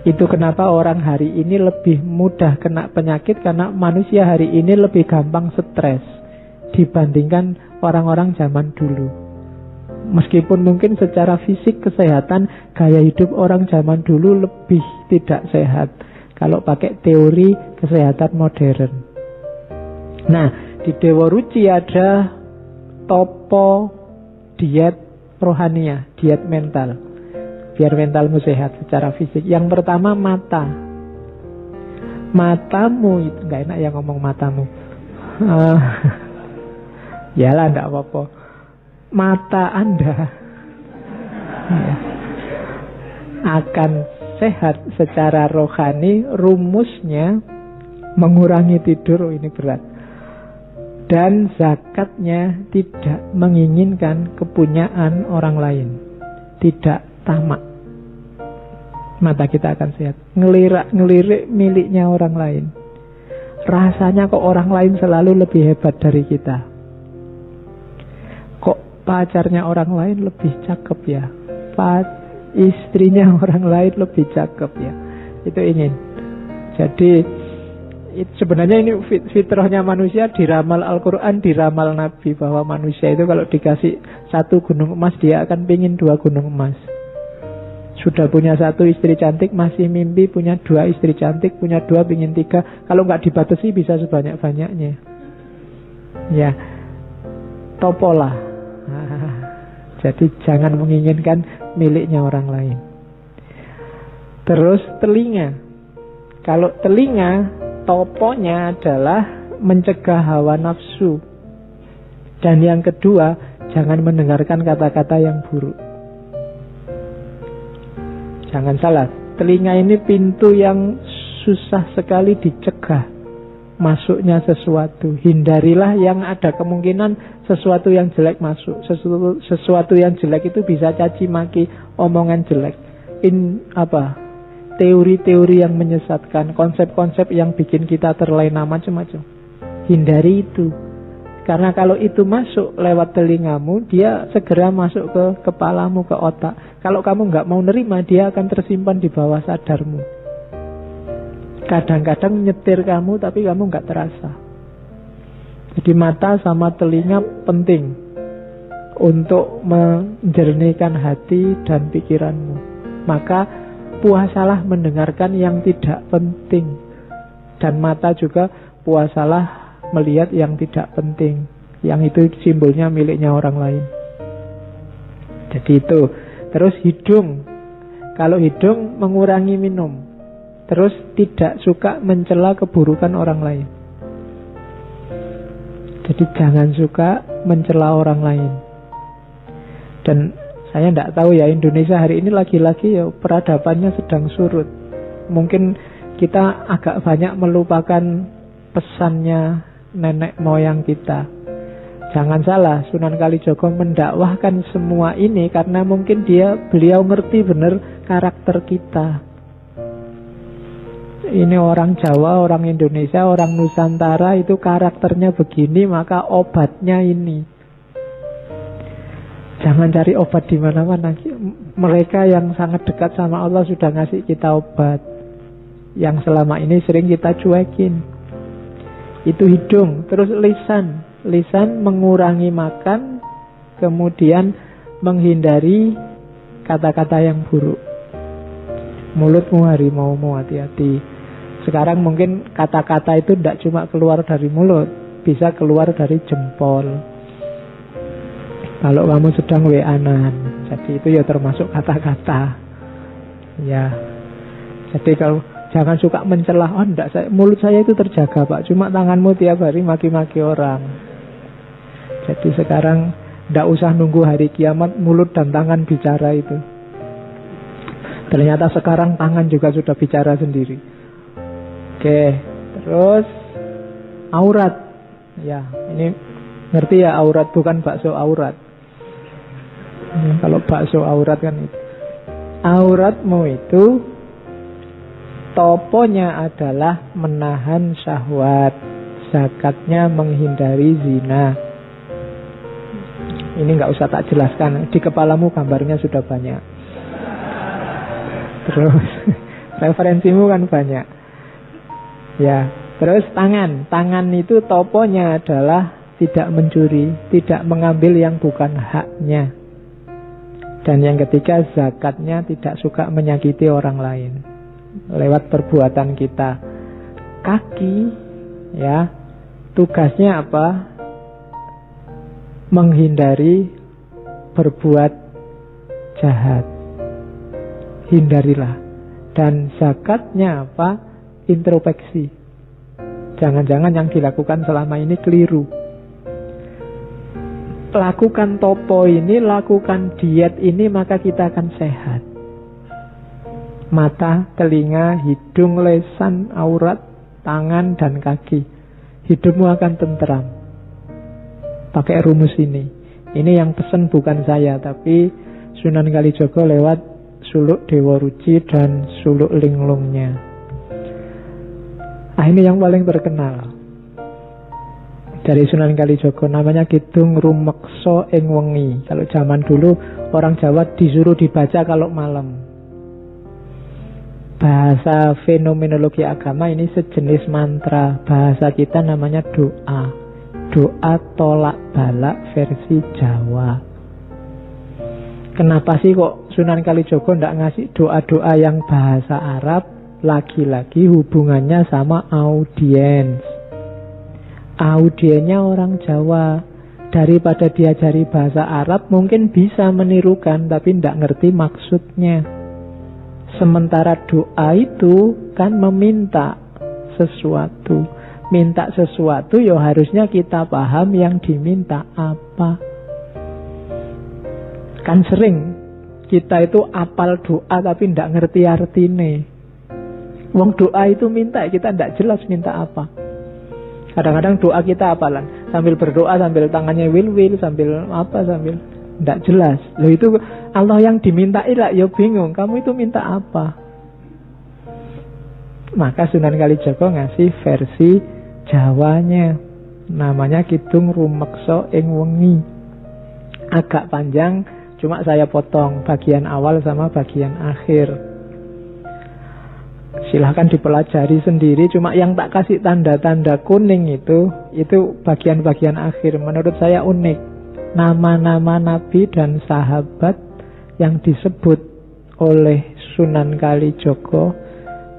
Itu kenapa orang hari ini lebih mudah kena penyakit, karena manusia hari ini lebih gampang stres dibandingkan orang-orang zaman dulu. Meskipun mungkin secara fisik kesehatan, gaya hidup orang zaman dulu lebih tidak sehat kalau pakai teori kesehatan modern. Nah, di Dewa Ruci ada topo diet rohania, diet mental, biar mentalmu sehat secara fisik. Yang pertama, mata. Matamu itu nggak enak ya ngomong matamu. Yalah, nggak apa-apa. Mata Anda akan sehat secara rohani. Rumusnya mengurangi tidur, ini berat. Dan zakatnya tidak menginginkan kepunyaan orang lain, tidak tamak. Mata kita akan sehat. Ngelirik miliknya orang lain. Rasanya kok orang lain selalu lebih hebat dari kita. Kok pacarnya orang lain lebih cakep ya, istrinya orang lain lebih cakep ya. Itu ingin. Jadi sebenarnya ini fitrahnya manusia, diramal Al-Quran, diramal Nabi, bahwa manusia itu kalau dikasih 1 gunung emas, dia akan pingin 2 gunung emas. Sudah punya 1 istri cantik, masih mimpi punya 2 istri cantik, punya 2 pingin 3. Kalau nggak dibatasi bisa sebanyak-banyaknya. Ya, topolah. Jadi jangan menginginkan miliknya orang lain. Terus telinga. Kalau telinga, toponya adalah mencegah hawa nafsu. Dan yang kedua, jangan mendengarkan kata-kata yang buruk. Jangan salah, telinga ini pintu yang susah sekali dicegah masuknya sesuatu. Hindarilah yang ada kemungkinan sesuatu yang jelek masuk. Sesuatu yang jelek itu bisa caci maki, omongan jelek, teori-teori yang menyesatkan, konsep-konsep yang bikin kita terlena, macam-macam. Hindari itu. Karena kalau itu masuk lewat telingamu, dia segera masuk ke kepalamu, ke otak. Kalau kamu nggak mau nerima, dia akan tersimpan di bawah sadarmu. Kadang-kadang nyetir kamu, tapi kamu nggak terasa. Jadi mata sama telinga penting untuk menjernihkan hati dan pikiranmu. Maka puasalah mendengarkan yang tidak penting. Dan mata juga puasalah melihat yang tidak penting, yang itu simbolnya miliknya orang lain. Jadi itu. Terus hidung. Kalau hidung mengurangi minum. Terus tidak suka mencela keburukan orang lain. Jadi jangan suka mencela orang lain. Dan saya tidak tahu ya, Indonesia hari ini lagi-lagi ya peradabannya sedang surut. Mungkin kita agak banyak melupakan pesannya nenek moyang kita. Jangan salah, Sunan Kalijogo mendakwahkan semua ini karena mungkin beliau ngerti benar karakter kita. Ini orang Jawa, orang Indonesia, orang Nusantara itu karakternya begini, maka obatnya ini. Jangan cari obat di mana-mana. Mereka yang sangat dekat sama Allah sudah ngasih kita obat yang selama ini sering kita cuekin. Itu hidung. Terus lisan. Lisan mengurangi makan, kemudian menghindari kata-kata yang buruk. Mulutmu harimaumu, hati-hati. Sekarang mungkin kata-kata itu tidak cuma keluar dari mulut, bisa keluar dari jempol. Kalau kamu sedang WA-an, jadi itu ya termasuk kata-kata. Ya. Jadi kalau jangan suka mencela, mulut saya itu terjaga Pak, cuma tanganmu tiap hari maki-maki orang. Jadi sekarang tidak usah nunggu hari kiamat, mulut dan tangan bicara itu. Ternyata sekarang tangan juga sudah bicara sendiri. Oke, terus aurat. Ya, ini ngerti ya, aurat bukan bakso aurat. Kalau bakso aurat kan itu. Auratmu itu toponya adalah menahan syahwat. Zakatnya menghindari zina. Ini nggak usah tak jelaskan, di kepalamu gambarnya sudah banyak. Terus Referensimu kan banyak. Ya, terus tangan. Tangan itu toponya adalah tidak mencuri, tidak mengambil yang bukan haknya. Dan yang ketiga, zakatnya tidak suka menyakiti orang lain lewat perbuatan kita. Kaki, ya, tugasnya apa? Menghindari berbuat jahat. Hindarilah. Dan zakatnya apa? Introspeksi. Jangan-jangan yang dilakukan selama ini keliru. Lakukan topo ini, lakukan diet ini, maka kita akan sehat. Mata, telinga, hidung, lesan, aurat, tangan, dan kaki. Hidupmu akan tentram. Pakai rumus ini. Ini yang pesan bukan saya, tapi Sunan Kalijaga lewat suluk Dewa Ruci dan suluk linglungnya. Ini yang paling terkenal dari Sunan Kalijaga, namanya Kidung Rumeksa ing Wengi. Kalau zaman dulu orang Jawa disuruh dibaca kalau malam. Bahasa fenomenologi agama ini sejenis mantra. Bahasa kita namanya doa. Doa tolak balak versi Jawa. Kenapa sih kok Sunan Kalijaga ndak ngasih doa-doa yang bahasa Arab? Lagi-lagi hubungannya sama audiens. Audiennya orang Jawa. Daripada diajari bahasa Arab, mungkin bisa menirukan, tapi ndak ngerti maksudnya. Sementara doa itu kan meminta sesuatu. Minta sesuatu ya harusnya kita paham yang diminta apa. Kan sering kita itu apal doa tapi ndak ngerti artine. Wong doa itu minta, kita ndak jelas minta apa. Kadang-kadang doa kita apalan, sambil berdoa sambil tangannya wil-wil, sambil apa, sambil ndak jelas. Loh itu Allah yang dimintai lah, ya bingung, kamu itu minta apa. Maka Sunan Kalijaga ngasih versi Jawanya, namanya Kidung Rumeksa ing Wengi. Agak panjang, cuma saya potong bagian awal sama bagian akhir. Silahkan dipelajari sendiri. Cuma yang tak kasih tanda-tanda kuning itu bagian-bagian akhir. Menurut saya unik. Nama-nama nabi dan sahabat yang disebut oleh Sunan Kalijaga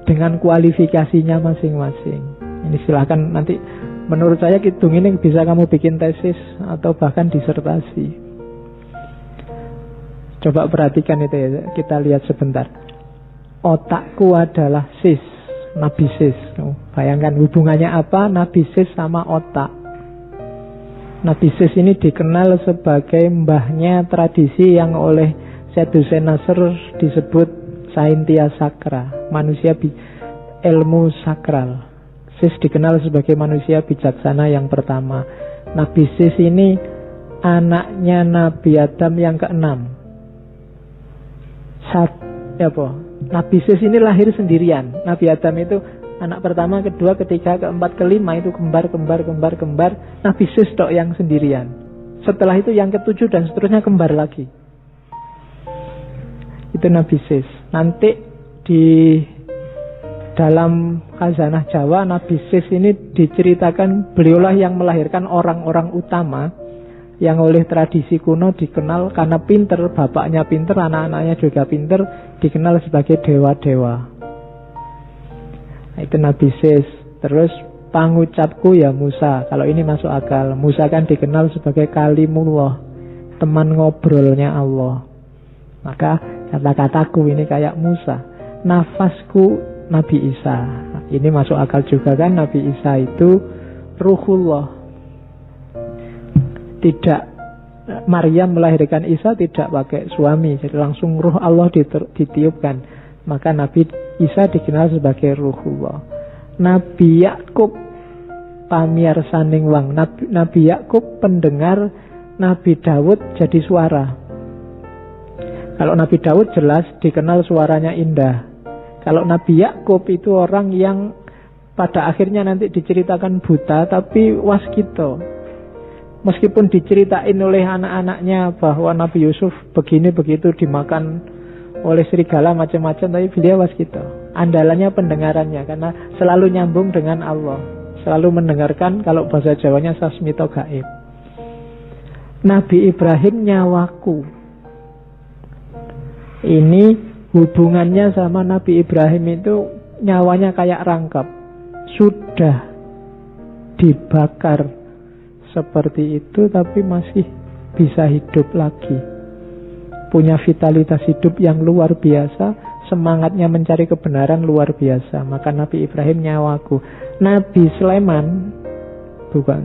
dengan kualifikasinya masing-masing. Ini silahkan nanti, menurut saya kidung ini bisa kamu bikin tesis atau bahkan disertasi. Coba perhatikan itu ya, kita lihat sebentar. Otakku adalah sis, Nabi Sis. Bayangkan hubungannya apa Nabi Sis sama otak. Nabi Sis ini dikenal sebagai mbahnya tradisi yang oleh Syed Hussein Nasr disebut Saintia Sakra, manusia ilmu sakral. Sis dikenal sebagai manusia bijaksana yang pertama. Nabi Sis ini anaknya Nabi Adam yang keenam. Nabi Sis ini lahir sendirian. Nabi Adam itu anak pertama, kedua, ketiga, keempat, kelima itu kembar. Nabi Sis tok yang sendirian. Setelah itu yang ketujuh dan seterusnya kembar lagi. Itu Nabi Sis. Nanti di dalam Khazanah Jawa, Nabi Sis ini diceritakan beliaulah yang melahirkan orang-orang utama yang oleh tradisi kuno dikenal karena pinter, bapaknya pinter, anak-anaknya juga pinter, dikenal sebagai dewa-dewa. Nah, itu Nabi Sis. Terus pangucapku ya Musa. Kalau ini masuk akal. Musa kan dikenal sebagai kalimullah, teman ngobrolnya Allah. Maka kata-kataku ini kayak Musa. Nafasku Nabi Isa. Nah, ini masuk akal juga kan. Nabi Isa itu ruhullah. Tidak, Maryam melahirkan Isa tidak pakai suami, jadi langsung ruh Allah ditiupkan. Maka Nabi Isa dikenal sebagai ruhullah. Nabi Yakub pamiarsaning wang. Nabi Yakub pendengar, Nabi Daud jadi suara. Kalau Nabi Daud jelas dikenal suaranya indah. Kalau Nabi Yakub itu orang yang pada akhirnya nanti diceritakan buta tapi waskito. Meskipun diceritain oleh anak-anaknya bahwa Nabi Yusuf begini begitu dimakan oleh serigala macam-macam, tapi beliau waskito. Andalannya pendengarannya, karena selalu nyambung dengan Allah, selalu mendengarkan. Kalau bahasa Jawanya sasmito gaib. Nabi Ibrahim nyawaku. Ini hubungannya sama Nabi Ibrahim itu nyawanya kayak rangkap, sudah dibakar seperti itu tapi masih bisa hidup lagi, punya vitalitas hidup yang luar biasa, semangatnya mencari kebenaran luar biasa. Maka Nabi Ibrahim nyawaku. Nabi Sulaiman, bukan,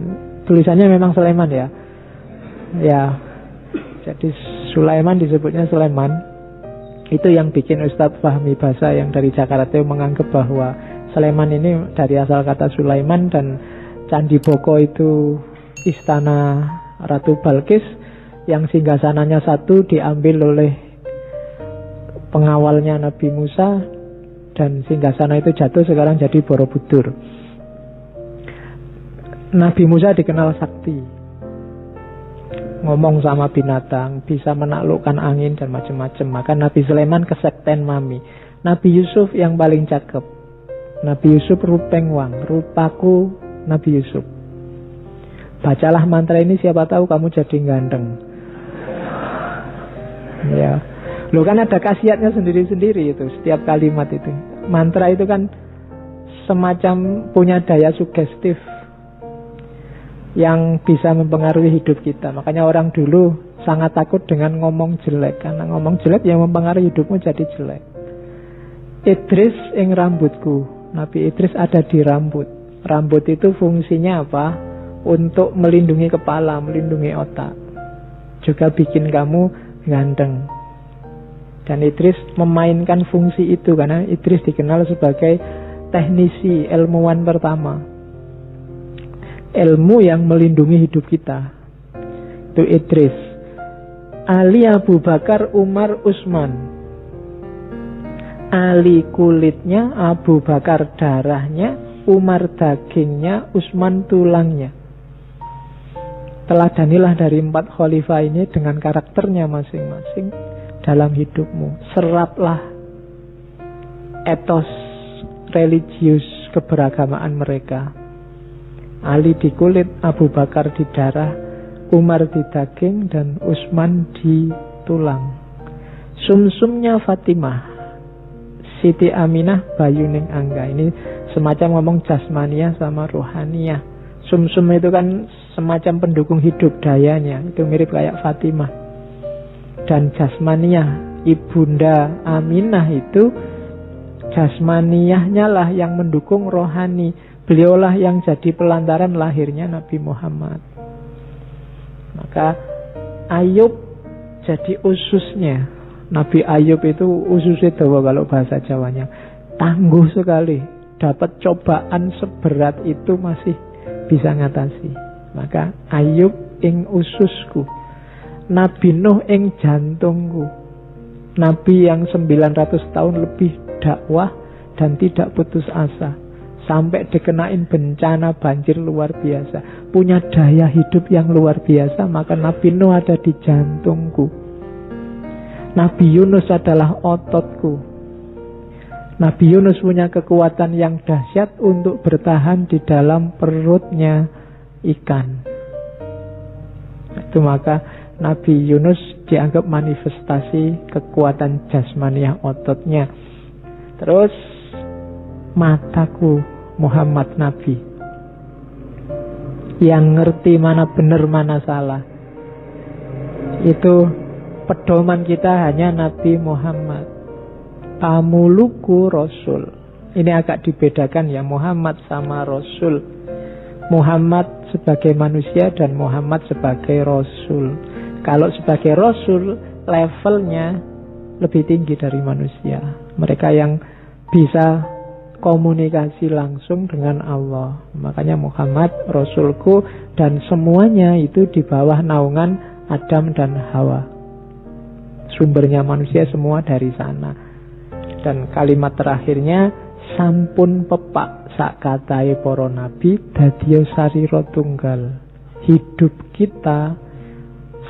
tulisannya memang Sulaiman ya. Ya, jadi Sulaiman disebutnya Sulaiman. Itu yang bikin Ustadz Fahmi Basa yang dari Jakarta itu menganggap bahwa Sulaiman ini dari asal kata Sulaiman, dan Candi Boko itu istana Ratu Balkis yang singgasananya satu diambil oleh pengawalnya Nabi Musa, dan singgasana itu jatuh sekarang jadi Borobudur. Nabi Musa dikenal sakti, ngomong sama binatang, bisa menaklukkan angin dan macam-macam. Maka Nabi Sulaiman kesekten mami. Nabi Yusuf yang paling cakep. Nabi Yusuf rupeng wang, rupaku Nabi Yusuf. Bacalah mantra ini, siapa tahu kamu jadi ganteng. Ya, lo kan ada khasiatnya sendiri-sendiri itu setiap kalimat itu. Mantra itu kan semacam punya daya sugestif yang bisa mempengaruhi hidup kita. Makanya orang dulu sangat takut dengan ngomong jelek, karena ngomong jelek yang mempengaruhi hidupmu jadi jelek. Idris ing rambutku. Nabi Idris ada di rambut. Rambut itu fungsinya apa? Untuk melindungi kepala, melindungi otak, juga bikin kamu ganteng. Dan Idris memainkan fungsi itu, karena Idris dikenal sebagai teknisi, ilmuwan pertama, ilmu yang melindungi hidup kita. Itu Idris. Ali, Abu Bakar, Umar, Utsman. Ali kulitnya, Abu Bakar darahnya, Umar dagingnya, Utsman tulangnya. Teladanilah dari 4 khalifah ini dengan karakternya masing-masing dalam hidupmu. Seraplah etos religius keberagamaan mereka. Ali di kulit, Abu Bakar di darah, Umar di daging, dan Utsman di tulang. Sumsumnya Fatimah, Siti Aminah, Bayuning Angga. Ini semacam ngomong jasmaniah sama rohaniah. Sumsum itu kan semacam pendukung hidup dayanya, itu mirip kayak Fatimah. Dan jasmaniah, Ibunda Aminah itu jasmaniahnya lah yang mendukung rohani. Beliaulah yang jadi pelantaran lahirnya Nabi Muhammad. Maka Ayub jadi ususnya. Nabi Ayub itu ususnya dawa kalau bahasa Jawanya. Tangguh sekali. Dapat cobaan seberat itu masih bisa ngatasi. Maka Ayub ing ususku. Nabi Nuh ing jantungku. Nabi yang 900 tahun lebih dakwah dan tidak putus asa, sampai dikenain bencana banjir luar biasa, punya daya hidup yang luar biasa. Maka Nabi Nuh ada di jantungku. Nabi Yunus adalah ototku. Nabi Yunus punya kekuatan yang dahsyat untuk bertahan di dalam perutnya ikan. Itu maka Nabi Yunus dianggap manifestasi kekuatan jasmaniah ototnya. Terus mataku Muhammad Nabi, yang ngerti mana benar mana salah. Itu pedoman kita hanya Nabi Muhammad. Pamuluku Rasul. Ini agak dibedakan ya, Muhammad sama Rasul. Muhammad sebagai manusia dan Muhammad sebagai Rasul. Kalau sebagai Rasul, levelnya lebih tinggi dari manusia. Mereka yang bisa komunikasi langsung dengan Allah. Makanya Muhammad Rasulku, dan semuanya itu di bawah naungan Adam dan Hawa. Sumbernya manusia semua dari sana. Dan kalimat terakhirnya, sampun pepak sak katai para nabi dadiya sarira tunggal. Hidup kita,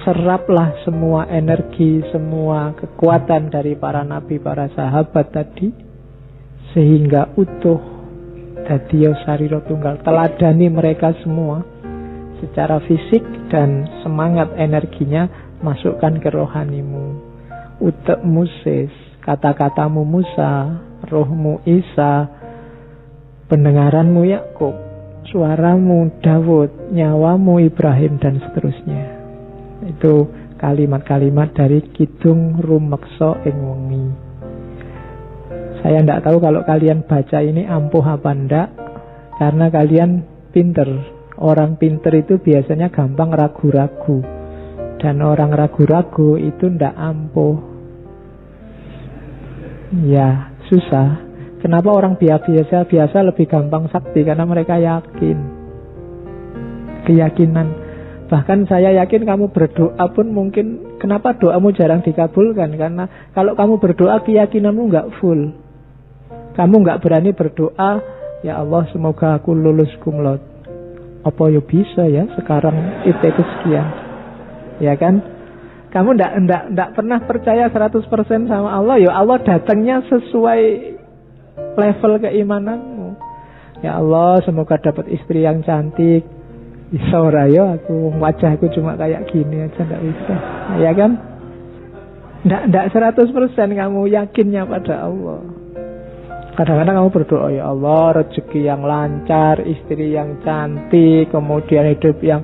seraplah semua energi, semua kekuatan dari para nabi, para sahabat tadi, sehingga utuh dadi sarira tunggal. Teladani mereka semua secara fisik dan semangat energinya masukkan ke rohanimu. Utekmu Sis, kata-katamu Musa, rohmu Isa, pendengaranmu Yakub, suaramu Daud, nyawamu Ibrahim, dan seterusnya. Itu kalimat-kalimat dari Kidung Rumeksa ing Wengi. Saya tidak tahu kalau kalian baca ini ampuh apa enggak, karena kalian pinter. Orang pinter itu biasanya gampang ragu-ragu, dan orang ragu-ragu itu ndak ampuh. Ya, susah. Kenapa orang biasa lebih gampang sakti? Karena mereka yakin. Keyakinan. Bahkan saya yakin kamu berdoa pun mungkin, kenapa doamu jarang dikabulkan? Karena kalau kamu berdoa keyakinanmu nggak full. Kamu nggak berani berdoa, ya Allah semoga aku lulus cum laude. Apa ya bisa ya sekarang IP ku sekian. Ya kan? Kamu ndak pernah percaya 100% sama Allah. Ya Allah datangnya sesuai level keimananmu. Ya Allah semoga dapat istri yang cantik. Bisa ora ya aku wajahku cuma kayak gini aja ndak bisa. Ya kan? Ndak 100% kamu yakinnya pada Allah. Kadang-kadang kamu berdoa, ya Allah rezeki yang lancar, istri yang cantik, kemudian hidup yang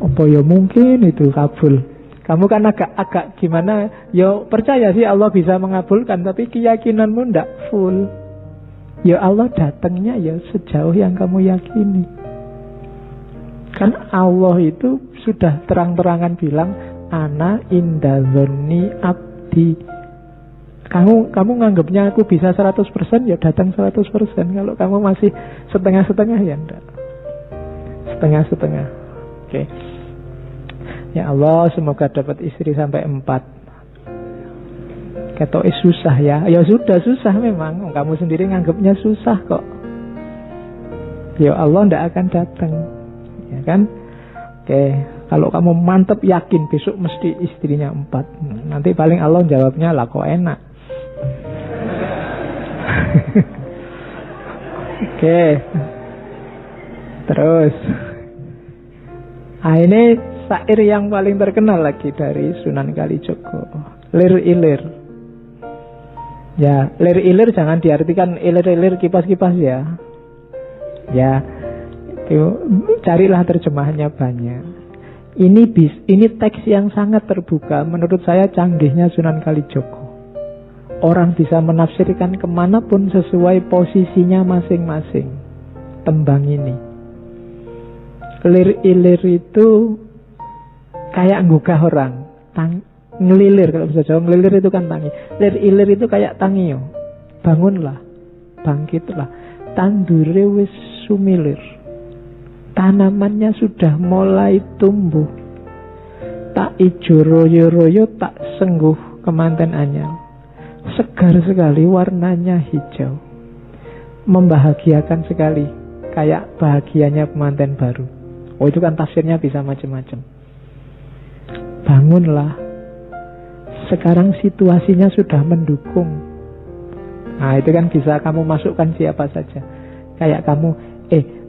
apa ya mungkin itu kabul. Kamu kan agak gimana, ya percaya sih Allah bisa mengabulkan, tapi keyakinanmu ndak full. Ya Allah datangnya ya sejauh yang kamu yakini. Kan Allah itu sudah terang-terangan bilang, ana inda dzanni abdi. Kamu nganggapnya aku bisa 100%, ya datang 100%. Kalau kamu masih setengah-setengah, ya enggak. Setengah-setengah. Oke. Ya Allah semoga dapat istri sampai 4. Ketoknya susah ya. Ya sudah susah memang. Kamu sendiri nganggapnya susah kok. Ya Allah enggak akan datang. Ya kan? Oke. Kalau kamu mantep yakin besok mesti istrinya 4. Nanti paling Allah jawabnya lah kok enak. Oke. Terus ini syair yang paling terkenal lagi dari Sunan Kalijogo, Lir Ilir. Ya, lir ilir jangan diartikan ilir-ilir kipas-kipas ya. Ya, itu carilah terjemahannya banyak. Ini teks yang sangat terbuka. Menurut saya canggihnya Sunan Kalijogo. Orang bisa menafsirkan kemanapun sesuai posisinya masing-masing tembang ini. Lir ilir itu kayak nggugah orang, ngelilir. Kalau bisa Jawa ngelilir itu kan tangi. Lir ilir itu kayak tangio. Bangunlah, bangkitlah. Tandure wis sumilir. Tanamannya sudah mulai tumbuh. Tak ijo royo-royo, tak sengguh kemanten anyar. Segar sekali warnanya hijau. Membahagiakan sekali, kayak bahagianya pengantin baru. Oh itu kan tafsirnya bisa macam-macam. Bangunlah. Sekarang situasinya sudah mendukung. Nah itu kan bisa kamu masukkan siapa saja. Kayak kamu,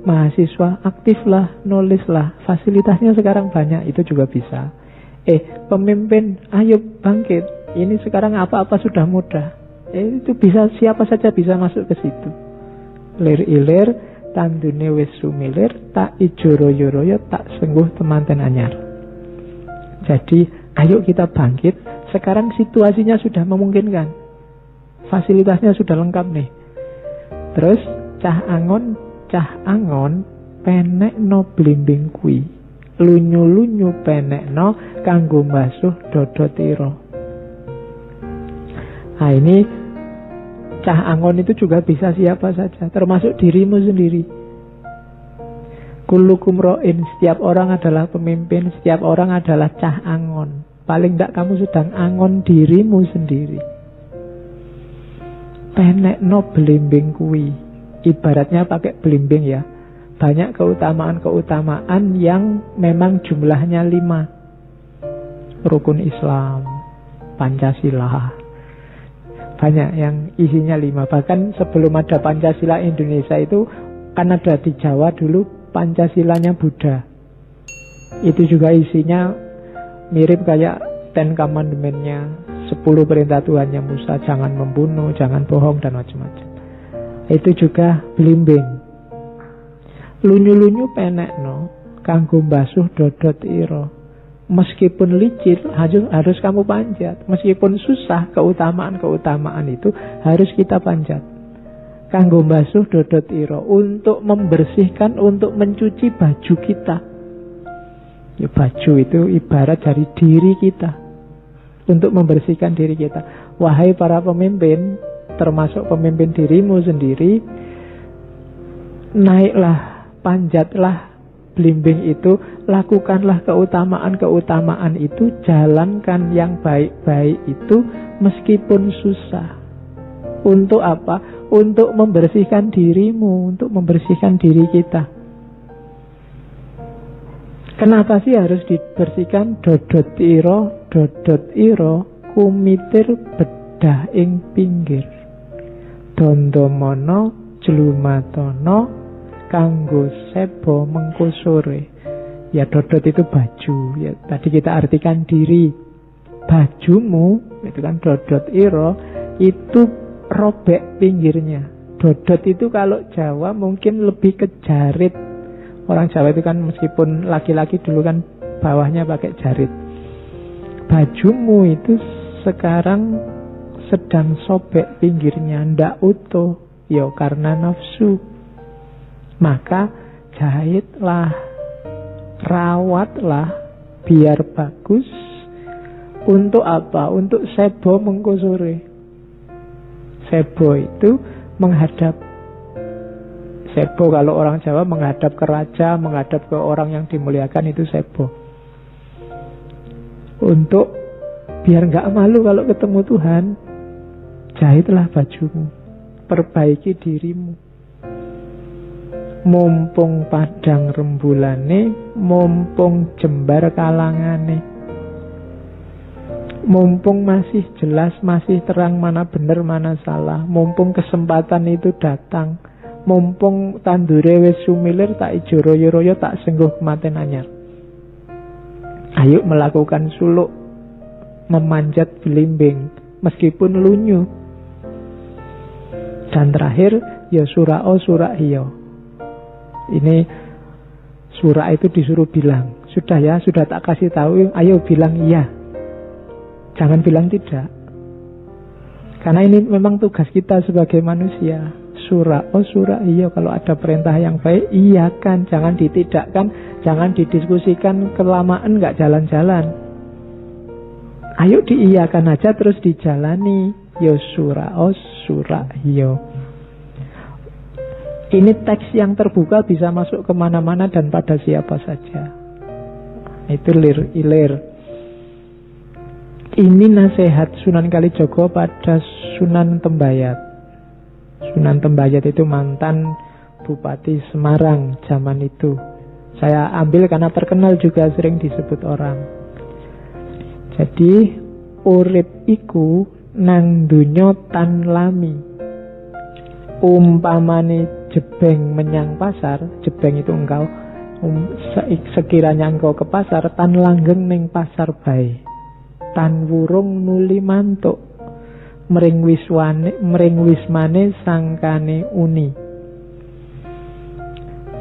mahasiswa aktiflah, nulislah. Fasilitasnya sekarang banyak, itu juga bisa. Pemimpin, ayo bangkit. Ini sekarang apa-apa sudah mudah. Itu bisa, siapa saja bisa masuk ke situ. Lir ilir, tandune wis sumilir, tak ijo royo-royo, tak sengguh temanten anyar. Jadi, ayo kita bangkit. Sekarang situasinya sudah memungkinkan. Fasilitasnya sudah lengkap nih. Terus, cah angon, penek no blimbing kui. Lunyu-lunyu penek no, kanggo mbasuh dodo tiro. Nah ini cah angon itu juga bisa siapa saja, termasuk dirimu sendiri. Kullukum ro'in, setiap orang adalah pemimpin, setiap orang adalah cah angon. Paling tidak kamu sedang angon dirimu sendiri. Penek no belimbing kui. Ibaratnya pakai belimbing ya. Banyak keutamaan-keutamaan yang memang jumlahnya 5. Rukun Islam, Pancasila, Banyak yang isinya 5. Bahkan sebelum ada Pancasila Indonesia itu kan ada di Jawa dulu Pancasilanya Buddha. Itu juga isinya mirip kayak Ten Commandment-nya, 10 perintah Tuhannya Musa, jangan membunuh, jangan bohong, dan macam-macam. Itu juga blimbing. Lunyu-lunyu penekno kanggo mbasuh dodot ira. Meskipun licin harus kamu panjat. Meskipun susah, keutamaan itu harus kita panjat. Kanggo mbasuh dodot ira, untuk membersihkan, untuk mencuci baju kita. Ya, baju itu ibarat dari diri kita, untuk membersihkan diri kita. Wahai para pemimpin, termasuk pemimpin dirimu sendiri, naiklah, panjatlah blimbing itu, lakukanlah keutamaan-keutamaan itu, jalankan yang baik-baik itu meskipun susah. Untuk apa? Untuk membersihkan dirimu, untuk membersihkan diri kita. Kenapa sih harus dibersihkan? Dodot iro kumitir bedah ing pinggir. Dondomono jlumatono kanggo sebo mengko sore. Ya, dodot itu baju. Ya, tadi kita artikan diri. Bajumu itu kan dodot iro, itu robek pinggirnya. Dodot itu kalau Jawa mungkin lebih ke jarit. Orang Jawa itu kan meskipun laki-laki dulu kan bawahnya pakai jarit. Bajumu itu sekarang sedang sobek pinggirnya, ndak utuh. Ya karena nafsu. Maka jahitlah, rawatlah biar bagus. Untuk apa? Untuk sebo mengko sore. Sebo itu menghadap. Sebo kalau orang Jawa menghadap ke raja, menghadap ke orang yang dimuliakan, itu sebo. Untuk biar gak malu kalau ketemu Tuhan, jahitlah bajumu, perbaiki dirimu. Mumpung padang rembulane, mumpung jembar kalangane. Mumpung masih jelas, masih terang mana benar, mana salah. Mumpung kesempatan itu datang. Mumpung tandure wis sumilir, tak ijo royo-royo, tak sengguh kematen anyar. Ayo melakukan suluk, memanjat blimbing, meskipun lunyu. Dan terakhir, ya sura'o sura'hiyo. Ini surah itu disuruh bilang, sudah ya, sudah tak kasih tahu, ayo bilang iya. Jangan bilang tidak. Karena ini memang tugas kita sebagai manusia. Surah, oh surah, iya, kalau ada perintah yang baik, iya kan, jangan ditidakkan, jangan didiskusikan kelamaan, nggak jalan-jalan. Ayo diiyakan aja terus dijalani. Yo surah, oh surah, yo. Ini teks yang terbuka, bisa masuk kemana-mana dan pada siapa saja. Itu ilir. Ini nasihat Sunan Kalijogo pada Sunan Tembayat. Sunan Tembayat itu mantan Bupati Semarang zaman itu. Saya ambil karena terkenal juga, sering disebut orang. Jadi urip iku nang donya tan lami. Umpamane jebeng menyang pasar, jebeng itu engkau, sekiranya engkau ke pasar, tan langgeng ning pasar bae. Tan wurung nuli mantuk, mring wismane sangkane uni.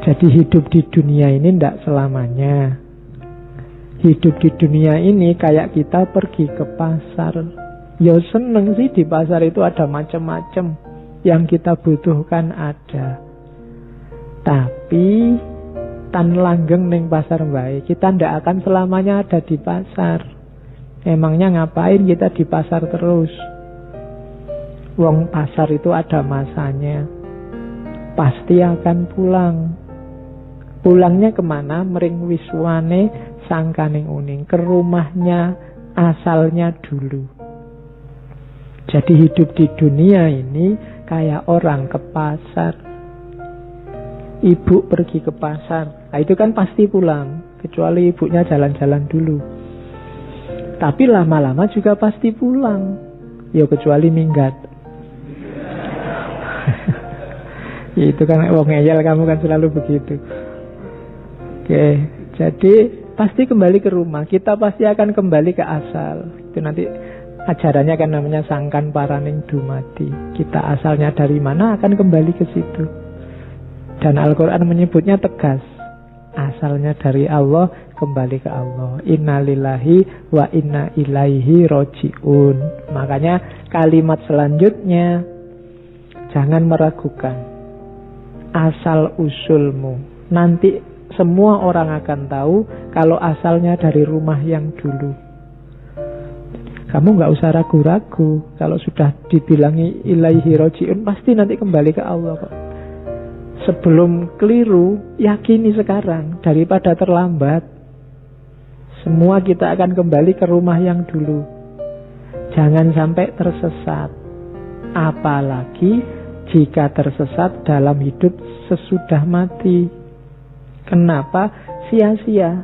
Jadi hidup di dunia ini tidak selamanya. Hidup di dunia ini kayak kita pergi ke pasar. Ya seneng sih, di pasar itu ada macam-macam, yang kita butuhkan ada. Tapi tan langgeng ning pasar bae, kita tidak akan selamanya ada di pasar. Emangnya ngapain kita di pasar terus? Wong pasar itu ada masanya. Pasti akan pulang. Pulangnya kemana? Mring wiswane sangkaning uning, ke rumahnya asalnya dulu. Jadi hidup di dunia ini kayak orang ke pasar. Ibu pergi ke pasar, nah itu kan pasti pulang, kecuali ibunya jalan-jalan dulu. Tapi lama-lama juga pasti pulang. Ya kecuali minggat. Itu kan wong ngeyel, kamu kan selalu begitu. Oke, jadi pasti kembali ke rumah. Kita pasti akan kembali ke asal. Itu nanti ajarannya kan namanya sangkan paraning dumadi. Kita asalnya dari mana akan kembali ke situ. Dan Al-Quran menyebutnya tegas. Asalnya dari Allah, kembali ke Allah. Inna lillahi wa inna ilaihi roji'un. Makanya kalimat selanjutnya, jangan meragukan asal usulmu. Nanti semua orang akan tahu kalau asalnya dari rumah yang dulu. Kamu gak usah ragu-ragu. Kalau sudah dibilangi ilaihi roji'un, pasti nanti kembali ke Allah kok. Sebelum keliru, yakini sekarang daripada terlambat. Semua kita akan kembali ke rumah yang dulu. Jangan sampai tersesat. Apalagi jika tersesat dalam hidup sesudah mati. Kenapa? Sia-sia.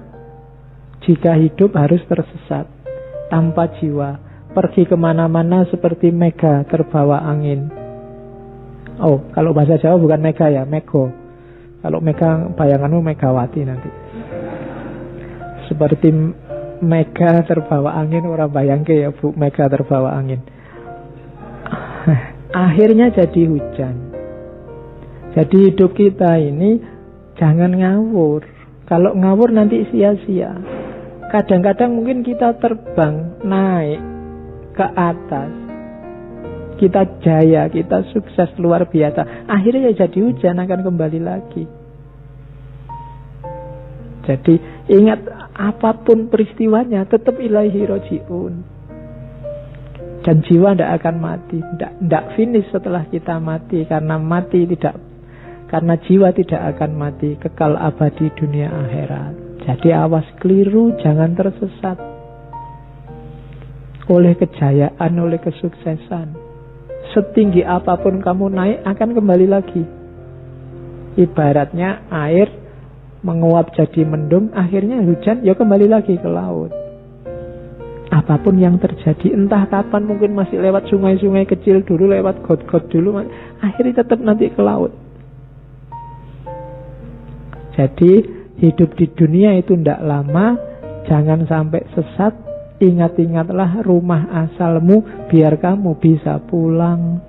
Jika hidup harus tersesat tanpa jiwa, pergi kemana-mana seperti mega terbawa angin. Oh, kalau bahasa Jawa bukan mega ya, mego. Kalau mega, bayanganmu Megawati nanti. Seperti mega terbawa angin, orang bayangke ya Bu, mega terbawa angin. Akhirnya jadi hujan. Jadi hidup kita ini jangan ngawur. Kalau ngawur nanti sia-sia. Kadang-kadang mungkin kita terbang, naik ke atas, kita jaya, kita sukses luar biasa. Akhirnya ya jadi hujan, akan kembali lagi. Jadi ingat, apapun peristiwanya tetap ilaihi roji'un. Dan jiwa tidak akan mati, tidak finish setelah kita mati. Karena jiwa tidak akan mati, kekal abadi dunia akhirat. Jadi awas keliru, jangan tersesat oleh kejayaan, oleh kesuksesan. Setinggi apapun kamu naik, akan kembali lagi. Ibaratnya air menguap jadi mendung, akhirnya hujan, ya kembali lagi ke laut. Apapun yang terjadi, entah kapan, mungkin masih lewat sungai-sungai kecil dulu, lewat got-got dulu, akhirnya tetap nanti ke laut. Jadi hidup di dunia itu tidak lama. Jangan sampai sesat. Ingat-ingatlah rumah asalmu, biar kamu bisa pulang.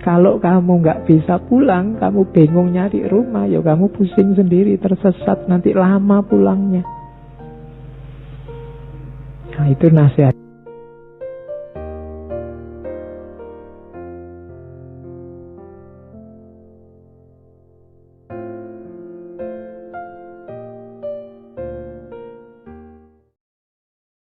Kalau kamu nggak bisa pulang, kamu bingung nyari rumah, ya kamu pusing sendiri, tersesat, nanti lama pulangnya. Nah, itu nasihat.